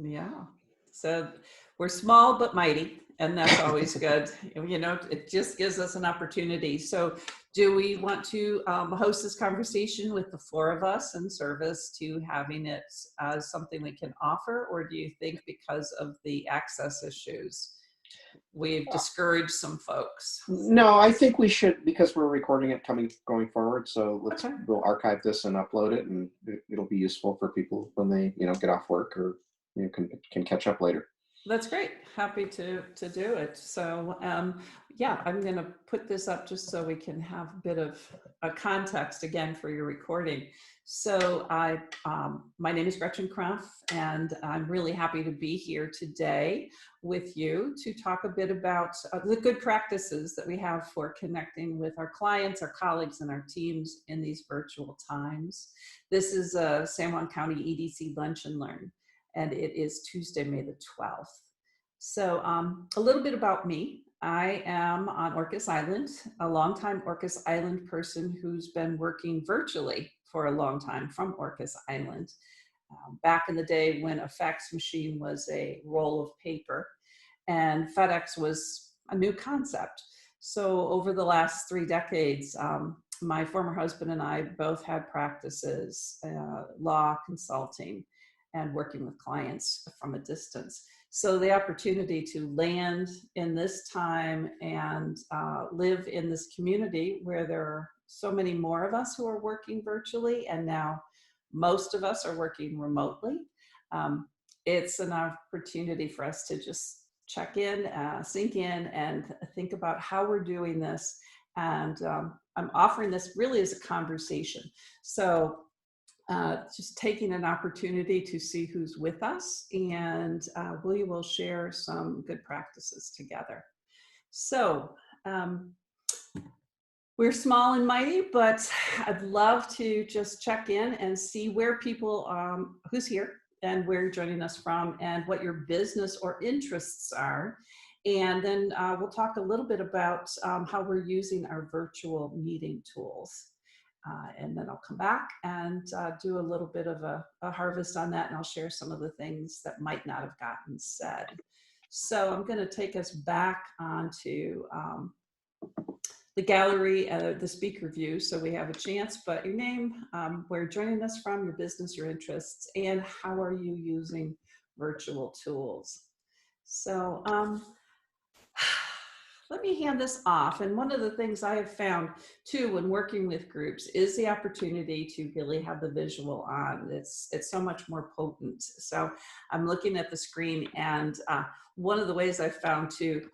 Yeah. So we're small but mighty, and that's always good. It just gives us an opportunity. So, do we want to host this conversation with the four of us in service to having it as something we can offer, or do you think because of the access issues, we've discouraged some folks? No, I think we should, because we're recording it going forward. So Okay. we'll archive this and upload it, and it'll be useful for people when they get off work or can catch up later. That's great. Happy to do it. So yeah, I'm going to put this up just so we can have a bit of a context again for your recording. So my name is Gretchen Krampf, and I'm really happy to be here today with you to talk a bit about the good practices that we have for connecting with our clients, our colleagues, and our teams in these virtual times. This is a San Juan County EDC Lunch and Learn, and it is Tuesday, May the 12th. So a little bit about me. I am on Orcas Island, a longtime Orcas Island person who's been working virtually for a long time from Orcas Island. Back in the day when a fax machine was a roll of paper and FedEx was a new concept. So over the last 3 decades, my former husband and I both had practices, law, consulting, and working with clients from a distance. So the opportunity to land in this time and live in this community where there are so many more of us who are working virtually, and now most of us are working remotely. It's an opportunity for us to just check in, sink in, and think about how we're doing this. And I'm offering this really as a conversation. So just taking an opportunity to see who's with us, and we will share some good practices together. So we're small and mighty, but I'd love to just check in and see where people, who's here and where you're joining us from and what your business or interests are. And then we'll talk a little bit about how we're using our virtual meeting tools. And then I'll come back and do a little bit of a harvest on that, and I'll share some of the things that might not have gotten said. So I'm going to take us back onto the gallery, the speaker view, so we have a chance, but your name, where you're joining us from, your business, your interests, and how are you using virtual tools. So let me hand this off. And one of the things I have found too when working with groups is the opportunity to really have the visual on. It's so much more potent. So I'm looking at the screen, and one of the ways I've found to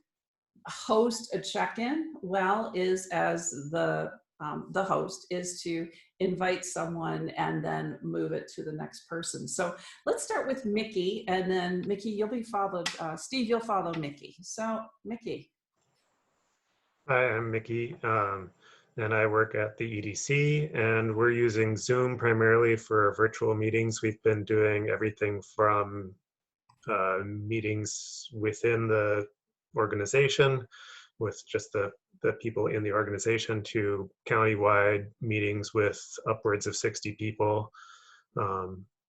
host a check-in well is as the host is to invite someone and then move it to the next person. So let's start with Mickey, and then Mickey, you'll be followed, Steve, you'll follow Mickey. So Mickey. Hi, I'm Mickey, and I work at the EDC, and we're using Zoom primarily for virtual meetings. We've been doing everything from meetings within the organization with just the people in the organization to countywide meetings with upwards of 60 people.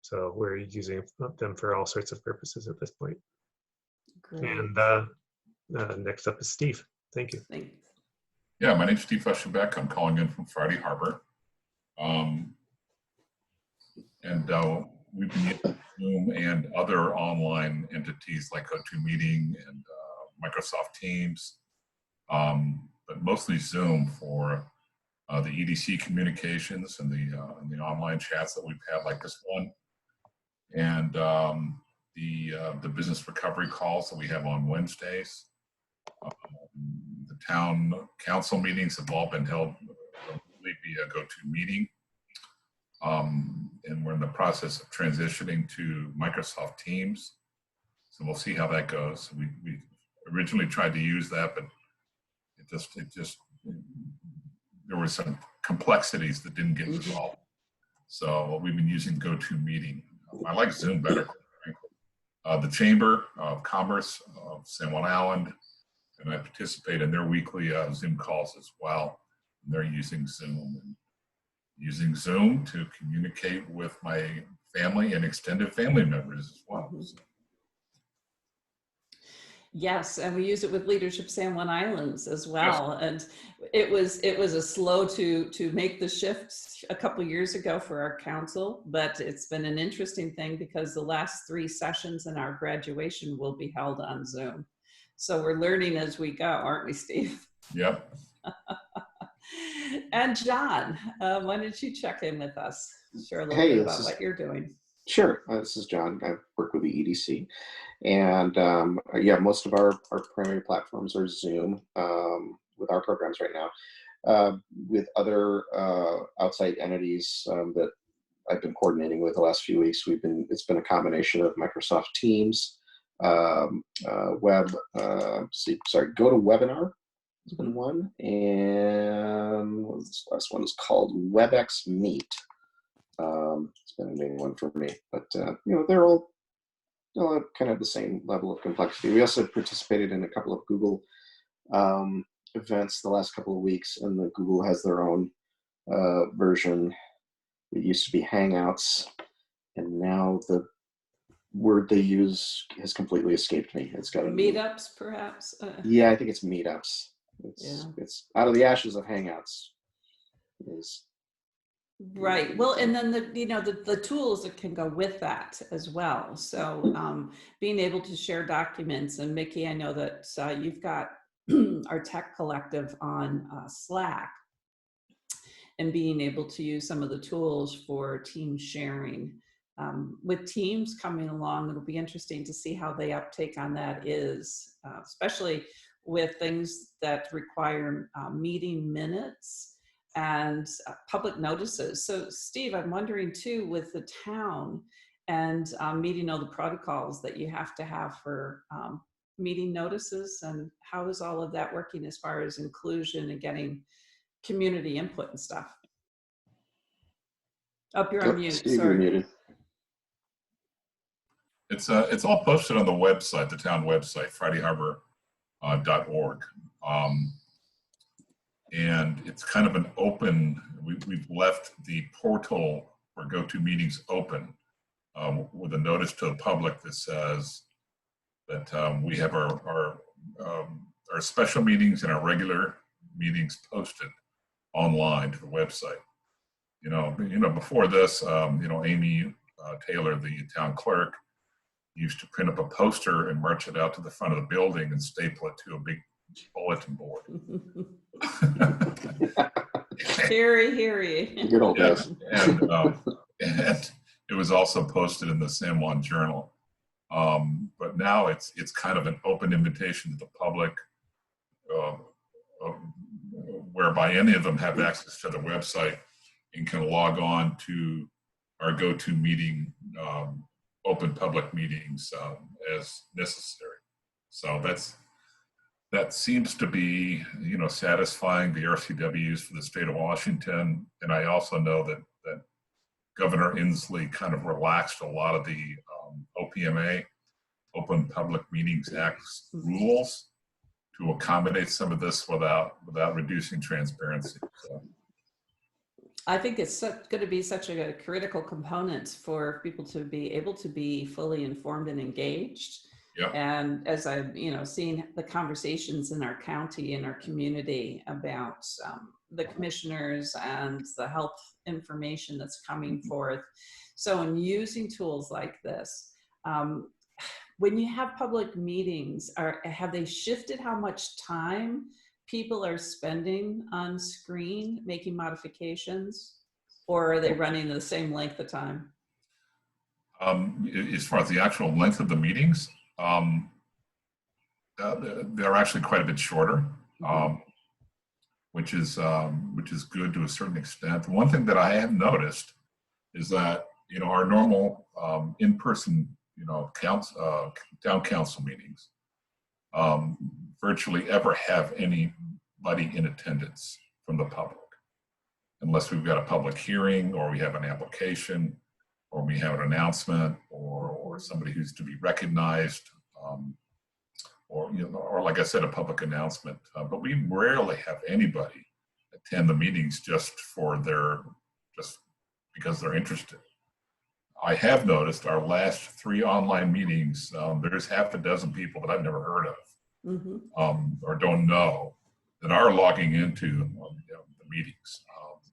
So we're using them for all sorts of purposes at this point. Great. And next up is Steve. Thank you. Thanks. Yeah, my name's Steve Fleschenbeck. I'm calling in from Friday Harbor. We've been using Zoom and other online entities like GoToMeeting and Microsoft Teams, but mostly Zoom for the EDC communications and the online chats that we've had like this one, and the business recovery calls that we have on Wednesdays. The town council meetings have all been held via GoToMeeting. And we're in the process of transitioning to Microsoft Teams. So we'll see how that goes. We originally tried to use that, but there were some complexities that didn't get resolved. So we've been using GoToMeeting. I like Zoom better, frankly. The Chamber of Commerce of San Juan Island, and I participate in their weekly Zoom calls as well. And they're using Zoom to communicate with my family and extended family members as well. So Yes, and we use it with Leadership San Juan Islands as well. And it was a slow to make the shift a couple years ago for our council, but it's been an interesting thing because the last 3 sessions in our graduation will be held on Zoom. So we're learning as we go, aren't we, Steve? Yep. And John, why don't you check in with us? Share a little Hey, bit about what you're doing. Sure. This is John. I work with the EDC, and yeah, most of our primary platforms are Zoom with our programs right now. With other outside entities that I've been coordinating with the last few weeks, it's been a combination of Microsoft Teams, GoToWebinar has been one, and what was this last one? Is called WebEx Meet. It's been a new one for me, but they're all kind of the same level of complexity. We also participated in a couple of Google events the last couple of weeks, and Google has their own version. It used to be Hangouts, and now the word they use has completely escaped me. It's got Meetups, perhaps. Yeah, I think it's Meetups. It's out of the ashes of Hangouts. Right. Well, and then the tools that can go with that as well. So being able to share documents, and Mickey, I know that you've got our tech collective on Slack, and being able to use some of the tools for team sharing. With Teams coming along, it'll be interesting to see how the uptake on that is, especially with things that require meeting minutes and public notices. So Steve, I'm wondering too, with the town and meeting all the protocols that you have to have for meeting notices, and how is all of that working as far as inclusion and getting community input and stuff? You're on mute, Steve, sorry. you're muted. It's all posted on the website, the town website, FridayHarbor.org. And it's kind of an open, we've left the portal for GoToMeetings open with a notice to the public that says that we have our special meetings and our regular meetings posted online to the website. Before this, Amy Taylor, the town clerk, used to print up a poster and march it out to the front of the building and staple it to a big bulletin board. Heary. Good old days. And it was also posted in the San Juan Journal. But now it's kind of an open invitation to the public, whereby any of them have access to the website and can log on to our GoToMeeting open public meetings as necessary. So that seems to be, satisfying the RCWs for the state of Washington. And I also know that Governor Inslee kind of relaxed a lot of the OPMA, Open Public Meetings Act rules to accommodate some of this without reducing transparency. So. I think it's going to be such a critical component for people to be able to be fully informed and engaged. Yep. And as I've seen the conversations in our county, in our community about the commissioners and the health information that's coming forth. So in using tools like this, when you have public meetings, have they shifted how much time people are spending on screen making modifications, or are they running the same length of time? As far as the actual length of the meetings, they're actually quite a bit shorter, which is good to a certain extent. One thing that I have noticed is that our normal in-person town council meetings virtually ever have anybody in attendance from the public, unless we've got a public hearing or we have an application or we have an announcement or somebody who's to be recognized, or like I said, a public announcement. But we rarely have anybody attend the meetings just because they're interested. I have noticed our last 3 online meetings, there's half a dozen people that I've never heard of or don't know that are logging into the meetings.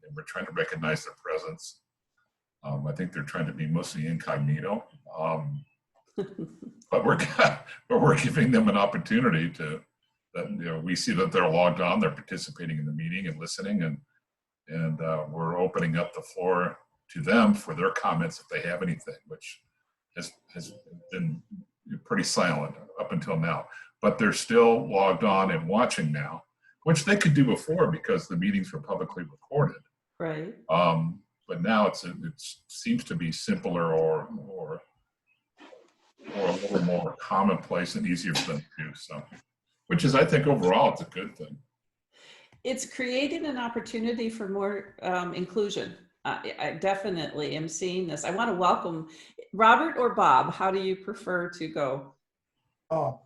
And we're trying to recognize their presence. I think they're trying to be mostly incognito. But we're giving them an opportunity to, that we see that they're logged on, they're participating in the meeting and listening, and we're opening up the floor to them for their comments if they have anything, which has been pretty silent up until now. But they're still logged on and watching now, which they could do before because the meetings were publicly recorded. Right. But now it seems to be simpler or a little more commonplace and easier for them to do. So, which is, I think, overall, it's a good thing. It's created an opportunity for more inclusion. I definitely am seeing this. I want to welcome Robert or Bob. How do you prefer to go? Oh,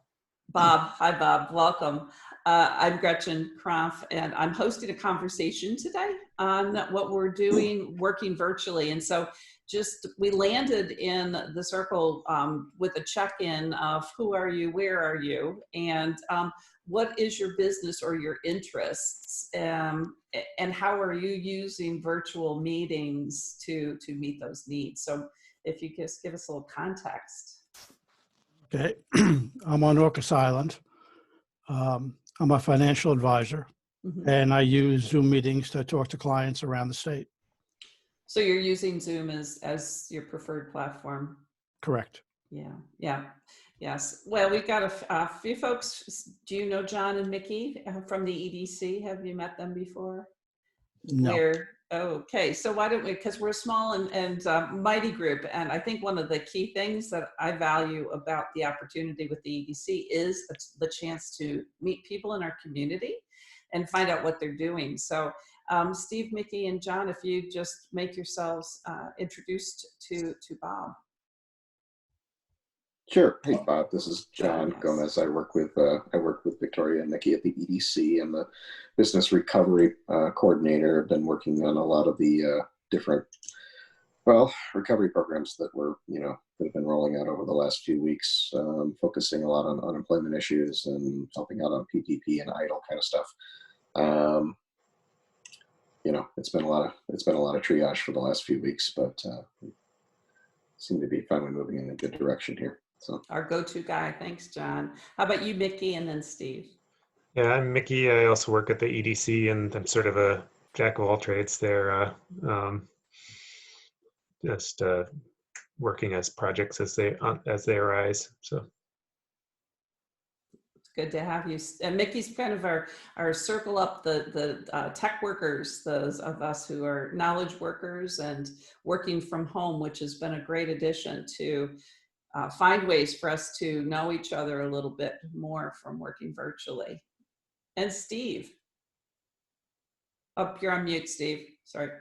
Bob. Hi, Bob. Welcome. I'm Gretchen Krampf, and I'm hosting a conversation today on what we're doing working virtually. And so we landed in the circle with a check-in of who are you, where are you, and what is your business or your interests, and how are you using virtual meetings to meet those needs? So if you just give us a little context. okay. I'm on Orcas Island. I'm a financial advisor, and I use Zoom meetings to talk to clients around the state. So you're using Zoom as your preferred platform? Correct. Yeah. Yes. Well, we've got a few folks. Do you know John and Mickey from the EDC? Have you met them before? No. Okay. So why don't we, because we're a small and mighty group. And I think one of the key things that I value about the opportunity with the EDC is the chance to meet people in our community and find out what they're doing. So Steve, Mickey, and John, if you just make yourselves introduced to Bob. Sure. Hey, Bob. This is John Yes. Gomez. I work with Victoria and Nikki at the EDC. I'm the business recovery coordinator. I've been working on a lot of the different recovery programs that that have been rolling out over the last few weeks, focusing a lot on unemployment issues and helping out on PPP and EIDL kind of stuff. It's been a lot of triage for the last few weeks, but we seem to be finally moving in a good direction here. So Our go-to guy. Thanks, John. How about you, Mickey, and then Steve? Yeah, I'm Mickey. I also work at the EDC, and I'm sort of a jack of all trades there, just working as projects as they arise. So It's good to have you. And Mickey's kind of our circle up the tech workers, those of us who are knowledge workers and working from home, which has been a great addition to find ways for us to know each other a little bit more from working virtually. And Steve. Oh, you're on mute, Steve. Sorry.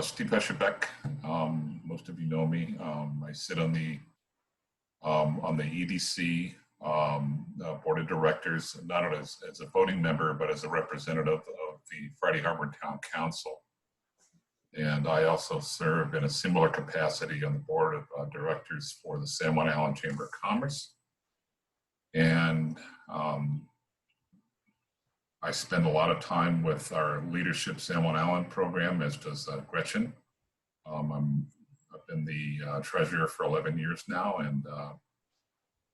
Steve Escherbeck. Most of you know me. I sit on the EDC board of directors, not as a voting member, but as a representative of the Friday Harbor Town Council. And I also serve in a similar capacity on the board of directors for the San Juan Island Chamber of Commerce. And I spend a lot of time with our Leadership San Juan Island program, as does Gretchen. I've been the treasurer for 11 years now, and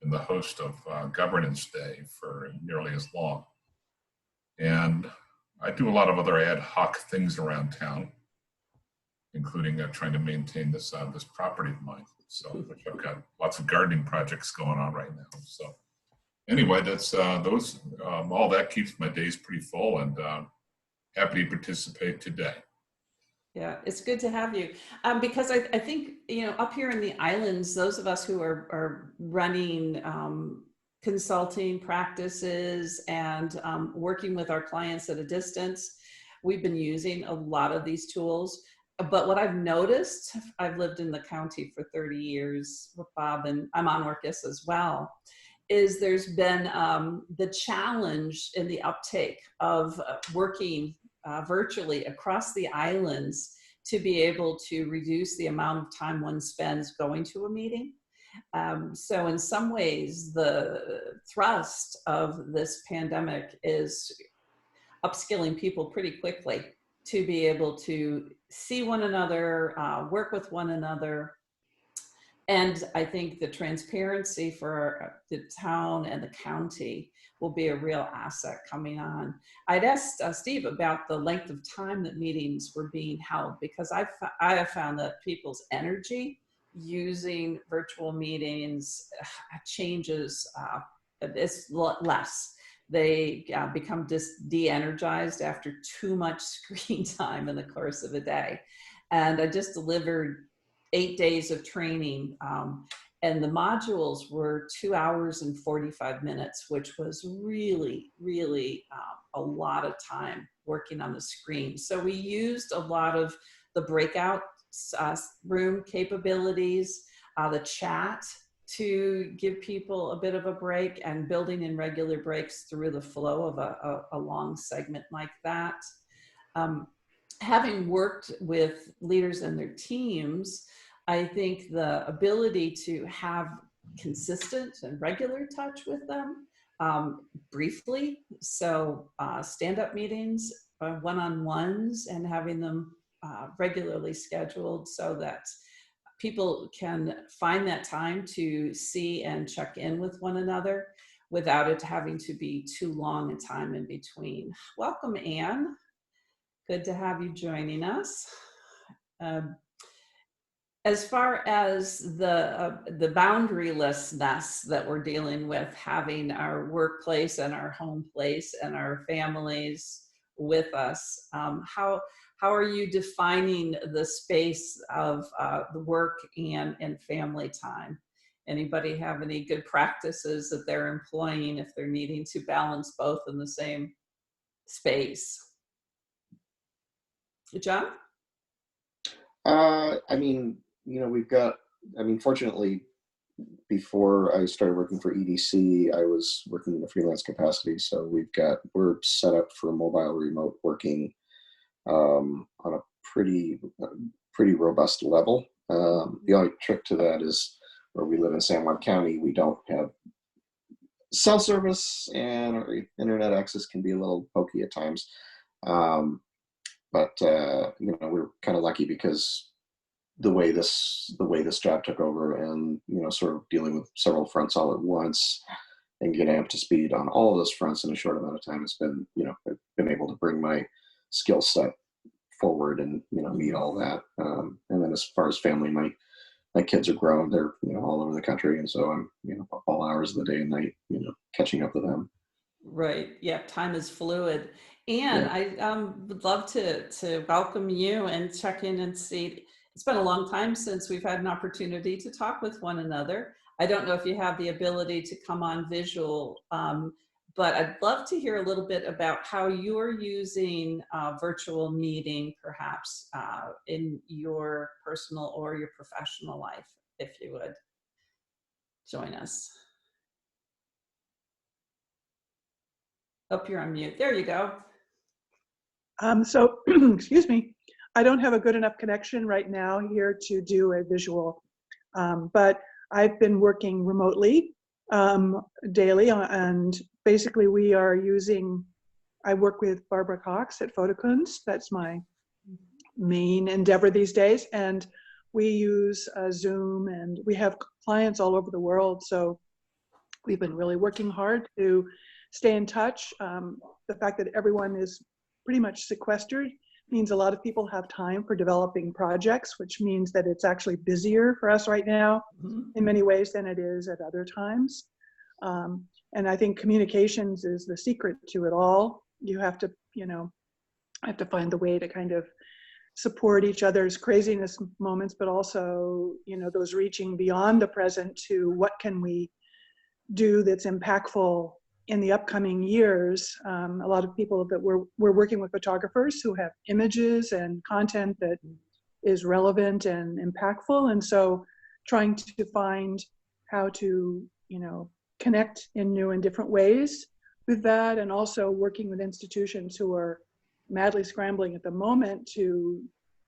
been the host of Governance Day for nearly as long. And I do a lot of other ad hoc things around town, including trying to maintain this property of mine. So, which I've got lots of gardening projects going on right now. So, anyway, that's all that keeps my days pretty full, and happy to participate today. Yeah, it's good to have you because I think, up here in the islands, those of us who are running consulting practices and working with our clients at a distance, we've been using a lot of these tools. But what I've noticed, I've lived in the county for 30 years with Bob, and I'm on Orcas as well, is there's been the challenge in the uptake of working virtually across the islands to be able to reduce the amount of time one spends going to a meeting. So in some ways, the thrust of this pandemic is upskilling people pretty quickly to be able to see one another, work with one another. And I think the transparency for the town and the county will be a real asset coming on. I'd asked Steve about the length of time that meetings were being held, because I have found that people's energy using virtual meetings changes, it's less. They become de-energized after too much screen time in the course of a day. And I just delivered 8 days of training, and the modules were 2 hours and 45 minutes, which was really, really a lot of time working on the screen. So we used a lot of the breakout room capabilities, the chat, to give people a bit of a break, and building in regular breaks through the flow of a long segment like that. Having worked with leaders and their teams, I think the ability to have consistent and regular touch with them briefly, so stand-up meetings, one-on-ones, and having them regularly scheduled so that people can find that time to see and check in with one another without it having to be too long a time in between. Welcome, Anne. Good to have you joining us. As far as the boundarylessness that we're dealing with, having our workplace and our home place and our families with us, how are you defining the space of the work and family time? Anybody have any good practices that they're employing if they're needing to balance both in the same space? John? I mean, we've got, fortunately, before I started working for EDC, I was working in a freelance capacity. So we're set up for mobile remote working on a pretty robust level. The only trick to that is where we live in San Juan County, we don't have cell service, and our internet access can be a little pokey at times. But we're kind of lucky because the way this job took over, and sort of dealing with several fronts all at once and getting up to speed on all of those fronts in a short amount of time, it's been I've been able to bring my skill set forward and meet all that. And then as far as family, my kids are grown; they're all over the country, and so I'm all hours of the day and night catching up with them. Right. Yeah. Time is fluid. And Yeah. I would love to welcome you and check in and see. It's been a long time since we've had an opportunity to talk with one another. I don't know if you have the ability to come on visual, but I'd love to hear a little bit about how you're using virtual meeting, perhaps in your personal or your professional life, if you would join us. Oh, you're on mute. There you go. So, excuse me, I don't have a good enough connection right now here to do a visual, but I've been working remotely daily, and basically we are I work with Barbara Cox at Photokunst. That's my main endeavor these days, and we use Zoom, and we have clients all over the world, so we've been really working hard to stay in touch. The fact that everyone is pretty much sequestered means a lot of people have time for developing projects, which means that it's actually busier for us right now in many ways than it is at other times. And I think communications is the secret to it all. You have to, find the way to kind of support each other's craziness moments, but also, those reaching beyond the present to what can we do that's impactful in the upcoming years. A lot of people that we're working with photographers who have images and content that is relevant and impactful. And so trying to find how to, connect in new and different ways with that, and also working with institutions who are madly scrambling at the moment to,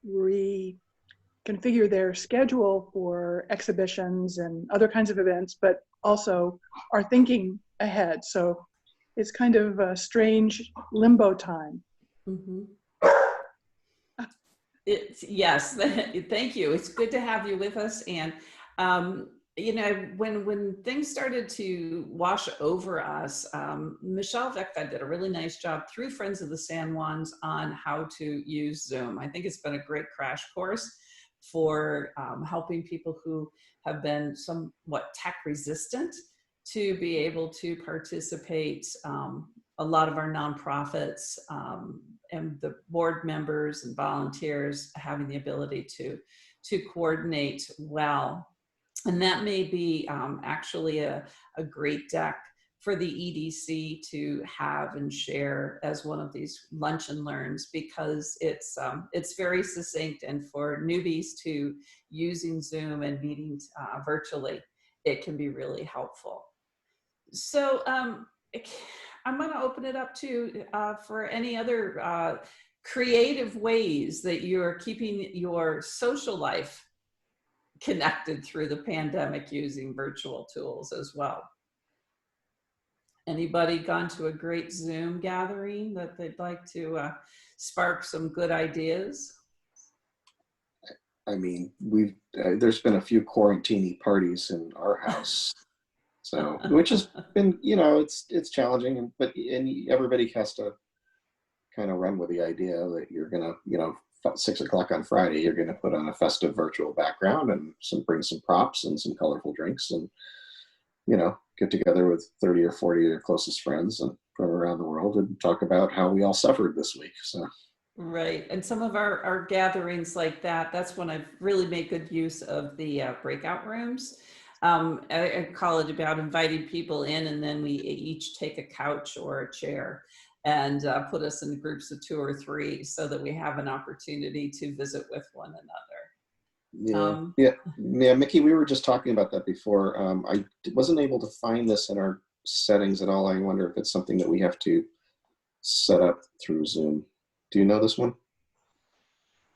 reconfigure their schedule for exhibitions and other kinds of events, but also are thinking ahead. So it's kind of a strange limbo time. Mm-hmm. Yes, thank you. It's good to have you with us. And you know, when things started to wash over us, Michelle Vecta did a really nice job through Friends of the San Juans on how to use Zoom. I think it's been a great crash course for helping people who have been somewhat tech resistant to be able to participate. A lot of our nonprofits and the board members and volunteers having the ability to coordinate well. And that may be actually a great deck for the EDC to have and share as one of these lunch and learns, because it's very succinct, and for newbies to using Zoom and meeting virtually, it can be really helpful. So I'm going to open it up to for any other creative ways that you're keeping your social life connected through the pandemic using virtual tools as well. Anybody gone to a great Zoom gathering that they'd like to spark some good ideas? I mean, there's been a few quarantini parties in our house, so which has been, you know, it's challenging, but everybody has to kind of run with the idea that you're gonna, you know, 6 o'clock on Friday, you're gonna put on a festive virtual background and bring some props and some colorful drinks, and, you know, get together with 30 or 40 of your closest friends and from around the world and talk about how we all suffered this week. So. Right. And some of our gatherings like that, that's when I've really made good use of the breakout rooms. I call it about inviting people in, and then we each take a couch or a chair and put us in groups of 2 or 3 so that we have an opportunity to visit with one another. Yeah, Mickey, we were just talking about that before. I wasn't able to find this in our settings at all. I wonder if it's something that we have to set up through Zoom. Do you know this one?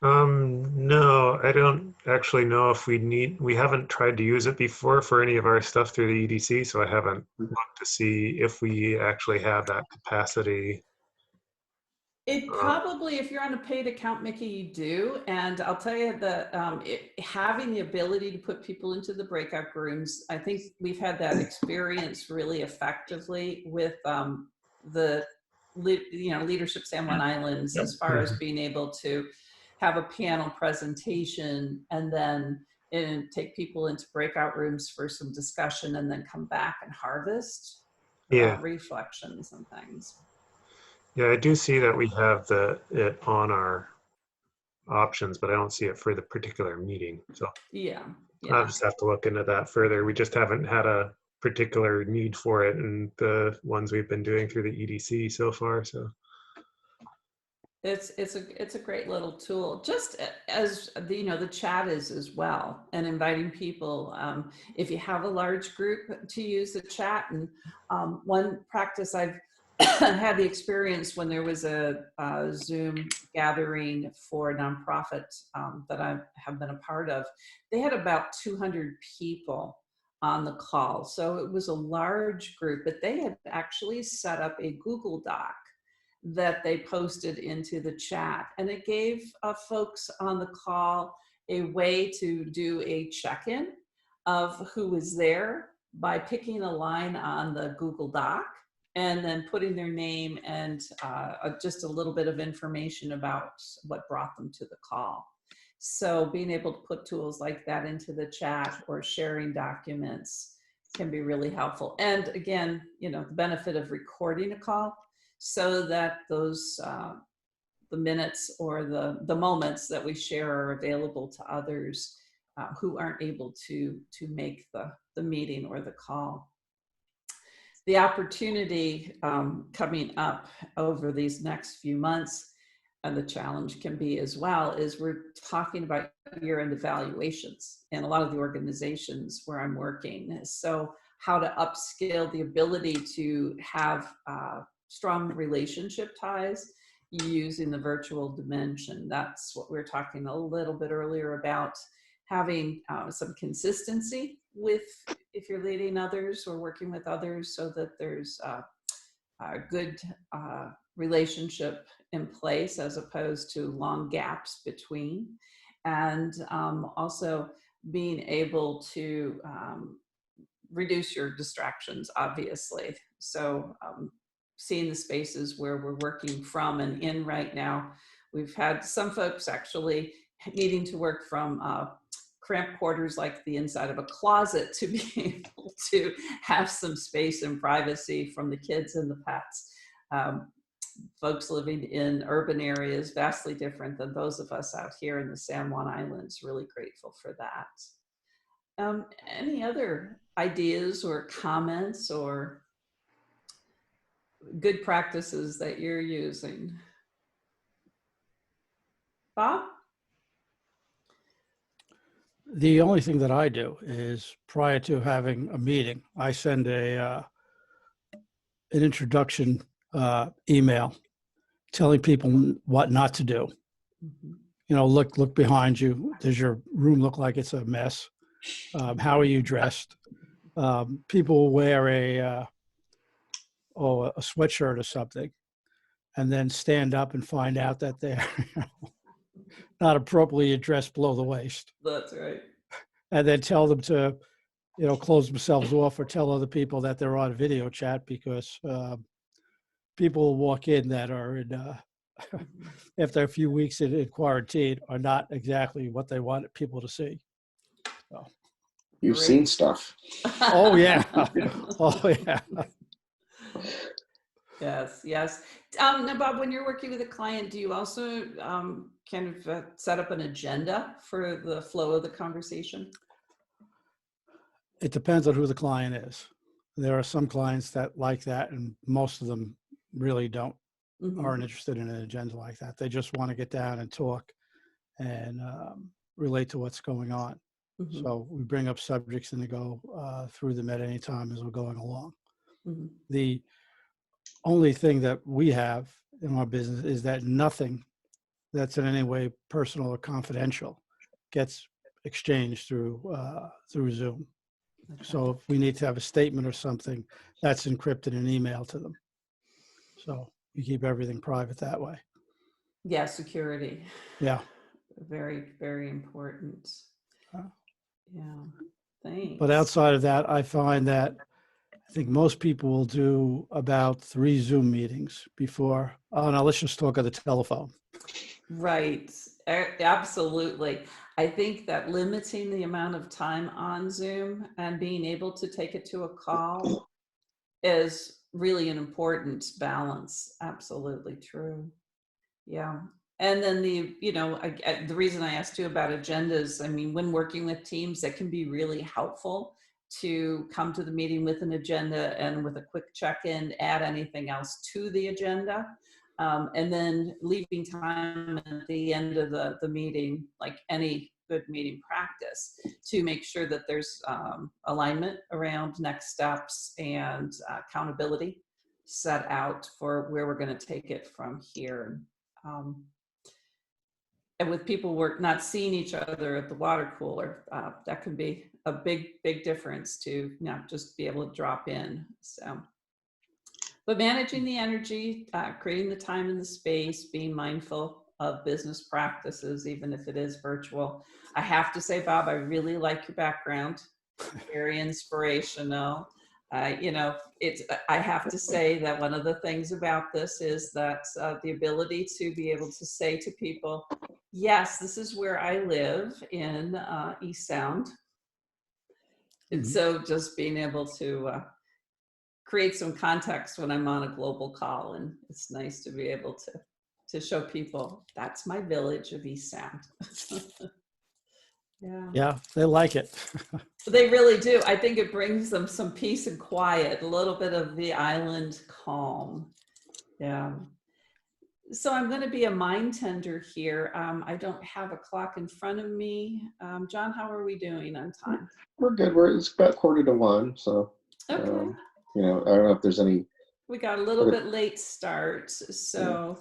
No, I don't actually know if we haven't tried to use it before for any of our stuff through the EDC, so I haven't looked to see if we actually have that capacity. It probably, if you're on a paid account, Mickey, you do. And I'll tell you that having the ability to put people into the breakout rooms, I think we've had that experience really effectively with the Leadership San Juan Islands, Yep. as far as being able to have a panel presentation and then take people into breakout rooms for some discussion, and then come back and harvest reflections and things. Yeah, I do see that we have it on our options, but I don't see it for the particular meeting. So yeah. I'll just have to look into that further. We just haven't had a particular need for it in the ones we've been doing through the EDC so far. So it's a great little tool, just as the chat is as well, and inviting people if you have a large group to use the chat. And one practice I've had the experience when there was a Zoom gathering for a nonprofit that I have been a part of. They had about 200 people on the call, so it was a large group, but they had actually set up a Google Doc that they posted into the chat, and it gave folks on the call a way to do a check-in of who was there by picking a line on the Google Doc and then putting their name and just a little bit of information about what brought them to the call. So being able to put tools like that into the chat or sharing documents can be really helpful. And again, the benefit of recording a call, so that those the minutes or the moments that we share are available to others who aren't able to make the meeting or the call. The opportunity coming up over these next few months, and the challenge can be as well, is we're talking about year-end evaluations in a lot of the organizations where I'm working. So how to upskill the ability to have strong relationship ties using the virtual dimension. That's what we were talking a little bit earlier about, having some consistency with, if you're leading others or working with others, so that there's a good relationship in place as opposed to long gaps between. And also being able to reduce your distractions, obviously. So seeing the spaces where we're working from and in right now. We've had some folks actually needing to work from cramped quarters like the inside of a closet to be able to have some space and privacy from the kids and the pets. Folks living in urban areas, vastly different than those of us out here in the San Juan Islands. Really grateful for that. Any other ideas or comments or good practices that you're using? Bob? The only thing that I do is, prior to having a meeting, I send an introduction email telling people what not to do. Mm-hmm. You know, look behind you. Does your room look like it's a mess? How are you dressed? People wear a sweatshirt or something, and then stand up and find out that they're not appropriately dressed below the waist. That's right. And then tell them to, close themselves off, or tell other people that they're on video chat, because people will walk in that are in, after a few weeks in quarantine, are not exactly what they want people to see. So. You've Great. seen stuff. Oh, yeah. Oh, yeah. Yes, yes. Now, Bob, when you're working with a client, do you also kind of set up an agenda for the flow of the conversation? It depends on who the client is. There are some clients that like that, and most of them really don't, aren't interested in an agenda like that. They just want to get down and talk and relate to what's going on. Mm-hmm. So we bring up subjects and they go through them at any time as we're going along. Mm-hmm. The only thing that we have in our business is that nothing that's in any way personal or confidential gets exchanged through Zoom. Okay. So if we need to have a statement or something, that's encrypted in email to them. So we keep everything private that way. Yeah, security. Yeah. Very, very important. Yeah, thanks. But outside of that, I find that I think most people will do about 3 Zoom meetings before, oh, no, let's just talk on the telephone. Right, absolutely. I think that limiting the amount of time on Zoom and being able to take it to a call is really an important balance. Absolutely true. Yeah. And then the reason I asked you about agendas, I mean, when working with teams, that can be really helpful to come to the meeting with an agenda and with a quick check-in, add anything else to the agenda. And then leaving time at the end of the meeting, like any good meeting practice, to make sure that there's alignment around next steps and accountability set out for where we're going to take it from here. And with people not seeing each other at the water cooler, that can be a big difference to not just be able to drop in. So, but managing the energy, creating the time and the space, being mindful of business practices, even if it is virtual. I have to say, Bob, I really like your background. Very inspirational. I have to say that one of the things about this is that the ability to be able to say to people, yes, this is where I live in East Sound. And so just being able to create some context when I'm on a global call, and it's nice to be able to show people that's my village of East Sound. Yeah, they like it. They really do. I think it brings them some peace and quiet, a little bit of the island calm. Yeah. So I'm going to be a mind tender here. I don't have a clock in front of me. John, how are we doing on time? We're good. It's about 1:45, so Okay. I don't know if there's any. We got a little bit late start, so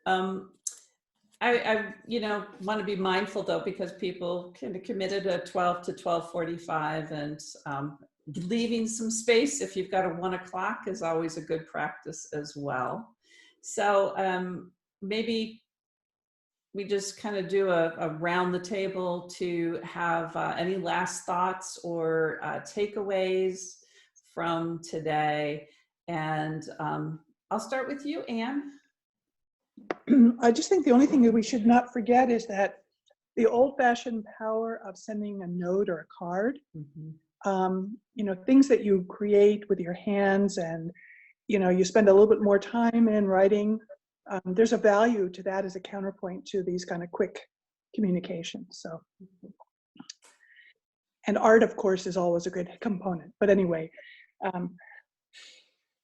I want to be mindful though, because people kind of committed at 12 to 12:45, and leaving some space if you've got a 1 o'clock is always a good practice as well. So maybe we just kind of do a round the table to have any last thoughts or takeaways from today. And I'll start with you, Anne. I just think the only thing that we should not forget is that the old-fashioned power of sending a note or a card, things that you create with your hands, and you spend a little bit more time in writing. There's a value to that as a counterpoint to these kind of quick communications. So, and art, of course, is always a good component. But anyway,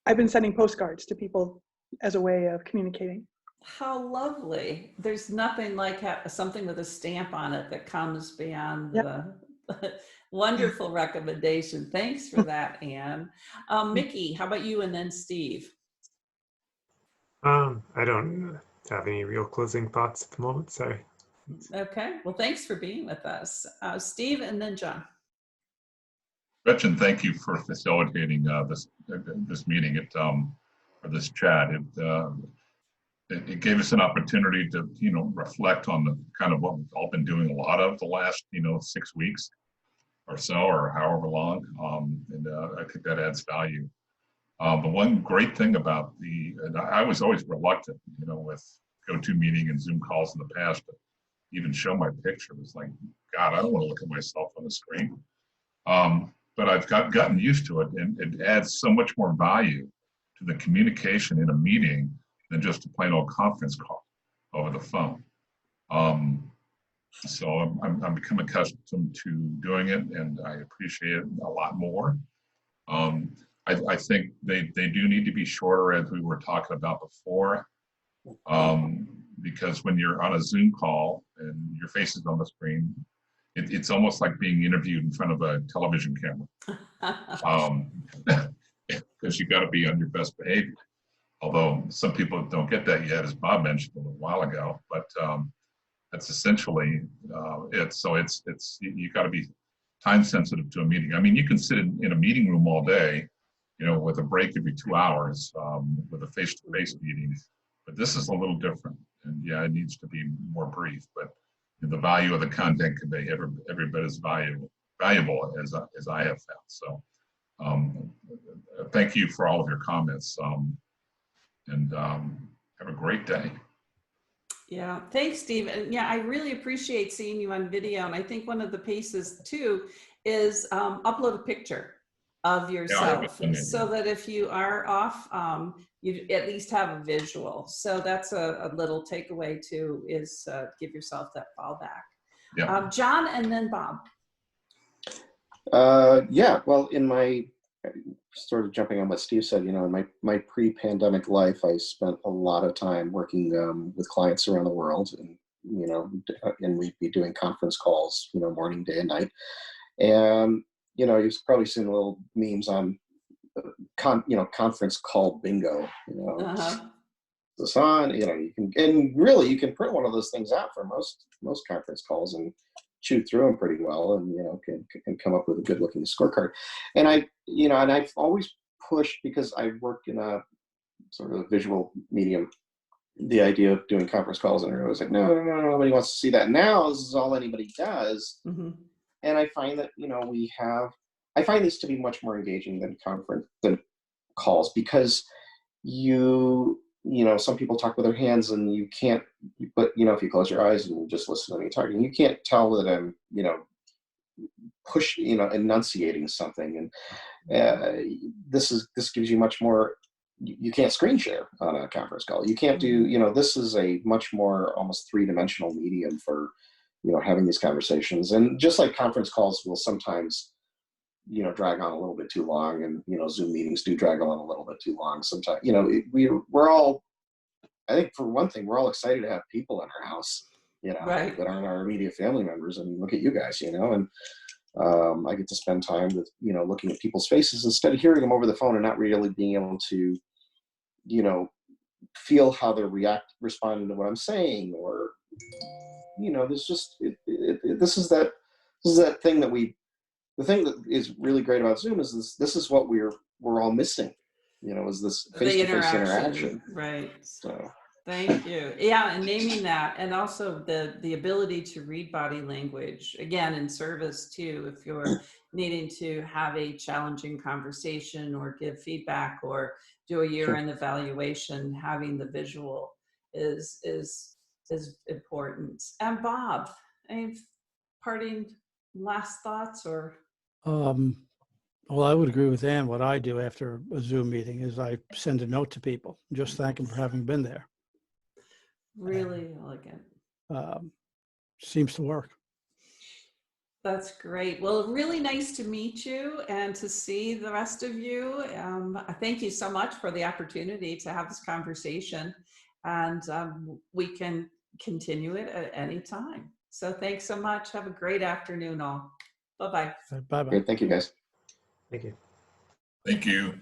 I've been sending postcards to people as a way of communicating. How lovely. There's nothing like something with a stamp on it that comes beyond the wonderful recommendation. Thanks for that, Anne. Mickey, how about you, and then Steve? I don't have any real closing thoughts at the moment, sorry. Okay, well, thanks for being with us. Steve, and then John. Gretchen, thank you for facilitating this meeting or this chat. It gave us an opportunity to reflect on the kind of what we've all been doing a lot of the last 6 weeks or so, or however long, and I think that adds value. The one great thing about and I was always reluctant, with GoToMeeting and Zoom calls in the past, to even show my picture. It was like, God, I don't want to look at myself on the screen. But I've gotten used to it, and it adds so much more value to the communication in a meeting than just a plain old conference call over the phone. So I'm become accustomed to doing it, and I appreciate it a lot more. I think they do need to be shorter, as we were talking about before, because when you're on a Zoom call and your face is on the screen, it's almost like being interviewed in front of a television camera, because you got to be on your best behavior. Although some people don't get that yet, as Bob mentioned a little while ago, but that's essentially it. So it's you got to be time sensitive to a meeting. I mean, you can sit in a meeting room all day, with a break every 2 hours, with a face-to-face meeting, but this is a little different. And yeah, it needs to be more brief, but the value of the content can be every bit as valuable as I have found. So thank you for all of your comments, and have a great day. Yeah, thanks, Steve. And yeah, I really appreciate seeing you on video. And I think one of the pieces too is upload a picture of yourself, so that if you are off, you at least have a visual. So that's a little takeaway too, is give yourself that fallback. Yeah. John, and then Bob. Yeah, well, in my sort of jumping on what Steve said, in my pre-pandemic life, I spent a lot of time working with clients around the world, and and we'd be doing conference calls, morning, day, and night. And you've probably seen little memes on conference call bingo. This on, you can print one of those things out for most conference calls and chew through them pretty well, and can come up with a good looking scorecard. And I've always pushed, because I work in a sort of a visual medium, the idea of doing conference calls, and I was like, no, nobody wants to see that. Now this is all anybody does. And I find that I find these to be much more engaging than calls, because some people talk with their hands, and you can't, but if you close your eyes and you just listen to me talking, you can't tell that I'm enunciating something. And this gives you much more. You can't screen share on a conference call. You can't do, this is a much more almost three-dimensional medium for having these conversations. And just like conference calls will sometimes drag on a little bit too long, and Zoom meetings do drag on a little bit too long sometimes. We're all, I think, for one thing, we're all excited to have people in our house, right, that aren't our immediate family members. I mean, look at you guys, and I get to spend time with looking at people's faces instead of hearing them over the phone and not really being able to feel how they're responding to what I'm saying, or there's just this is that thing that the thing that is really great about Zoom is this is what we're all missing, is this face-to-face interaction. Right. So Thank you. Yeah, and naming that, and also the ability to read body language, again, in service too, if you're needing to have a challenging conversation or give feedback or do a year-end evaluation, having the visual is important. And Bob, any parting last thoughts or? Well, I would agree with Ann. What I do after a Zoom meeting is I send a note to people, just thank them for having been there. Really elegant. Seems to work. That's great. Well, really nice to meet you and to see the rest of you. Thank you so much for the opportunity to have this conversation, and we can continue it at any time. So thanks so much. Have a great afternoon all. Bye-bye. Bye-bye. great, thank you guys. Thank you. Thank you.